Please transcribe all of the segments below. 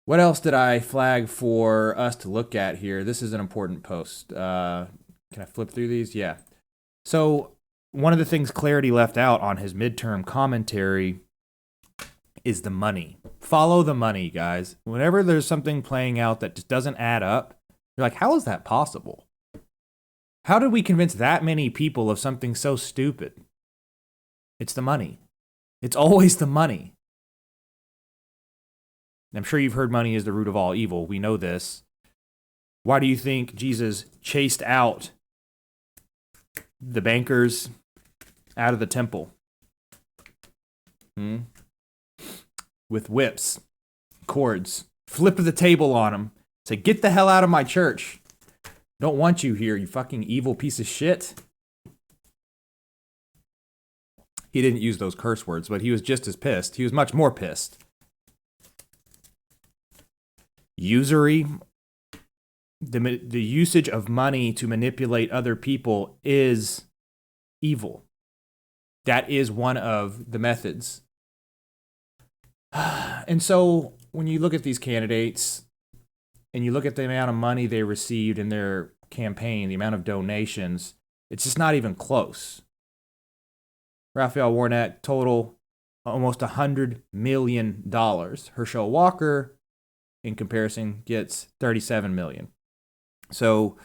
What else did I flag for us to look at here? This is an important post. Can I flip through these? Yeah. So, one of the things Clarity left out on his midterm commentary is the money. Follow the money, guys. Whenever there's something playing out that just doesn't add up, you're like, how is that possible? How did we convince that many people of something so stupid? It's the money. It's always the money. I'm sure you've heard money is the root of all evil. We know this. Why do you think Jesus chased out the bankers out of the temple? With whips, cords, flip the table on them. Say, get the hell out of my church. Don't want you here, you fucking evil piece of shit. He didn't use those curse words, but he was just as pissed. He was much more pissed. Usury, the usage of money to manipulate other people is evil. That is one of the methods. And so when you look at these candidates and you look at the amount of money they received in their campaign, the amount of donations, it's just not even close. Raphael Warnock, total almost $100 million. Herschel Walker, in comparison, gets $37 million. So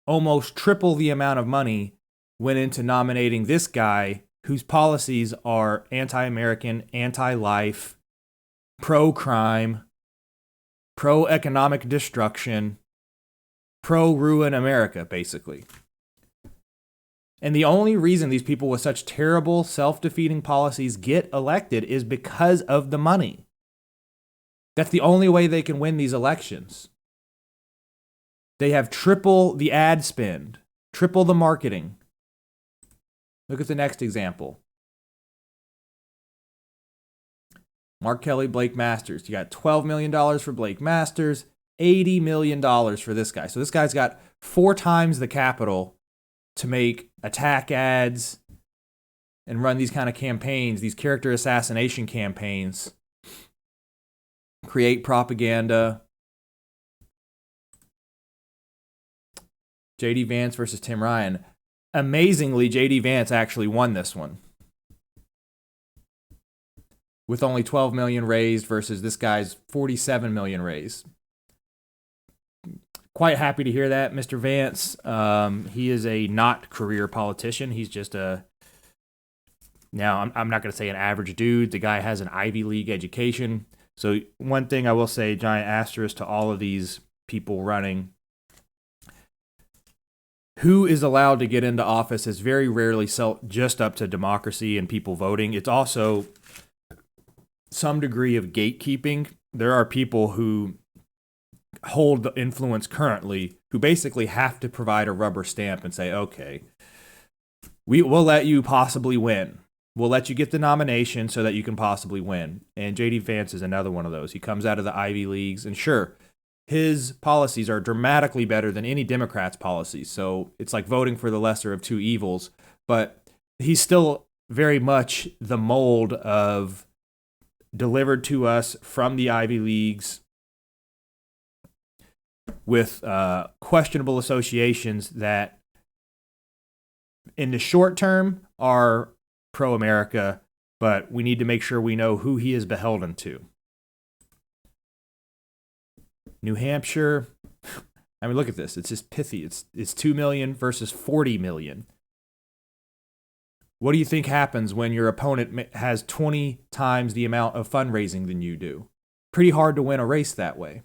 almost triple the amount of money went into nominating this guy whose policies are anti-American, anti-life, pro-crime, pro-economic destruction, pro-ruin America, basically. And the only reason these people with such terrible, self-defeating policies get elected is because of the money. That's the only way they can win these elections. They have triple the ad spend, triple the marketing. Look at the next example. Mark Kelly, Blake Masters. You got $12 million for Blake Masters, $80 million for this guy. So this guy's got 4 times the capital to make attack ads and run these kind of campaigns, these character assassination campaigns, create propaganda. J.D. Vance versus Tim Ryan. Amazingly, J.D. Vance actually won this one, with only 12 million raised versus this guy's 47 million raised. Quite happy to hear that, Mr. Vance. He is a not career politician. He's just now I'm not going to say an average dude. The guy has an Ivy League education. So one thing I will say, giant asterisk to all of these people running, who is allowed to get into office is very rarely just up to democracy and people voting. It's also some degree of gatekeeping. There are people who hold the influence currently who basically have to provide a rubber stamp and say, okay, we'll let you possibly win. We'll let you get the nomination so that you can possibly win. And J.D. Vance is another one of those. He comes out of the Ivy Leagues, and sure, his policies are dramatically better than any Democrat's policies. So it's like voting for the lesser of two evils, but he's still very much the mold of delivered to us from the Ivy Leagues with questionable associations that in the short term are pro-America, but we need to make sure we know who he is beholden to. New Hampshire, I mean, look at this. It's just pithy. It's 2 million versus 40 million. What do you think happens when your opponent has 20 times the amount of fundraising than you do? Pretty hard to win a race that way.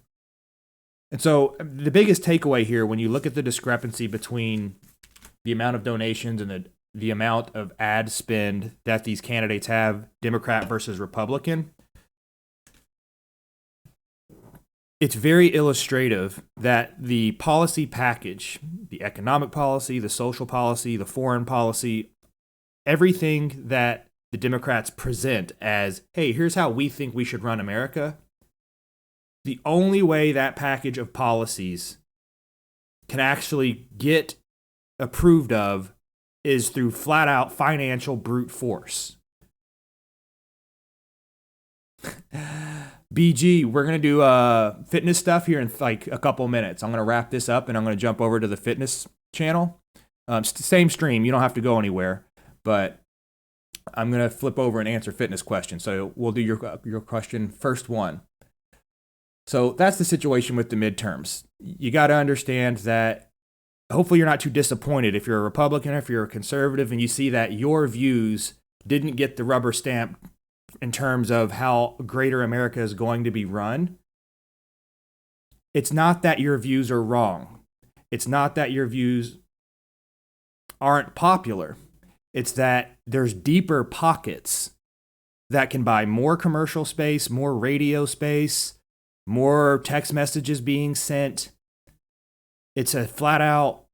And so the biggest takeaway here, when you look at the discrepancy between the amount of donations and the amount of ad spend that these candidates have, Democrat versus Republican, it's very illustrative that the policy package, the economic policy, the social policy, the foreign policy, everything that the Democrats present as, hey, here's how we think we should run America, the only way that package of policies can actually get approved of is through flat out financial brute force. BG, we're going to do fitness stuff here in like a couple minutes. I'm going to wrap this up and I'm going to jump over to the fitness channel. Same stream. You don't have to go anywhere, but I'm going to flip over and answer fitness questions. So we'll do your question first one. So that's the situation with the midterms. You got to understand that hopefully you're not too disappointed if you're a Republican or if you're a conservative and you see that your views didn't get the rubber stamp in terms of how greater America is going to be run. It's not that your views are wrong. It's not that your views aren't popular. It's that there's deeper pockets that can buy more commercial space, more radio space, more text messages being sent. It's a flat out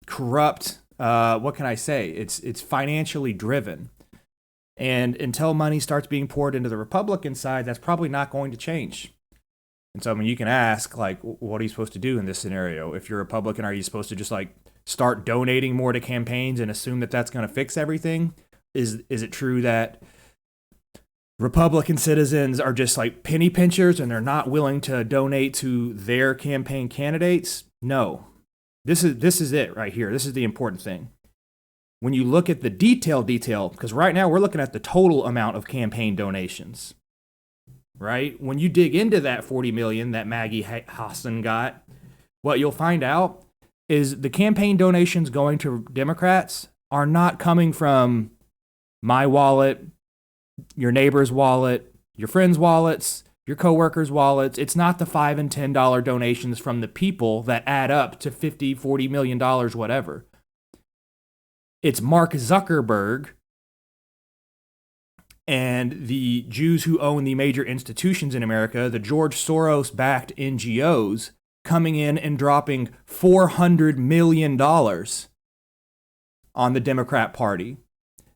corrupt, what can I say? It's financially driven. And until money starts being poured into the Republican side, that's probably not going to change. And so, I mean, you can ask, like, what are you supposed to do in this scenario? If you're a Republican, are you supposed to just, like, start donating more to campaigns and assume that that's going to fix everything? Is it true that Republican citizens are just, like, penny pinchers and they're not willing to donate to their campaign candidates? No. This is it right here. This is the important thing. When you look at the detail, because right now we're looking at the total amount of campaign donations, right? When you dig into that 40 million that Maggie Hassan got, what you'll find out is the campaign donations going to Democrats are not coming from my wallet, your neighbor's wallet, your friends' wallets, your coworkers' wallets. It's not the $5 and $10 donations from the people that add up to $50-40 million, whatever. It's Mark Zuckerberg and the Jews who own the major institutions in America, the George Soros-backed NGOs, coming in and dropping $400 million on the Democrat Party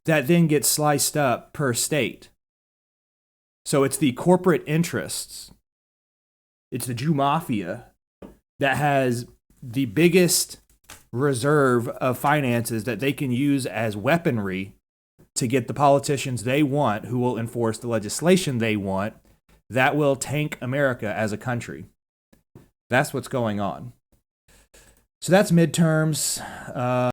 that then gets sliced up per state. So it's the corporate interests, it's the Jew mafia that has the biggest reserve of finances that they can use as weaponry to get the politicians they want who will enforce the legislation they want that will tank America as a country. That's what's going on. So that's midterms.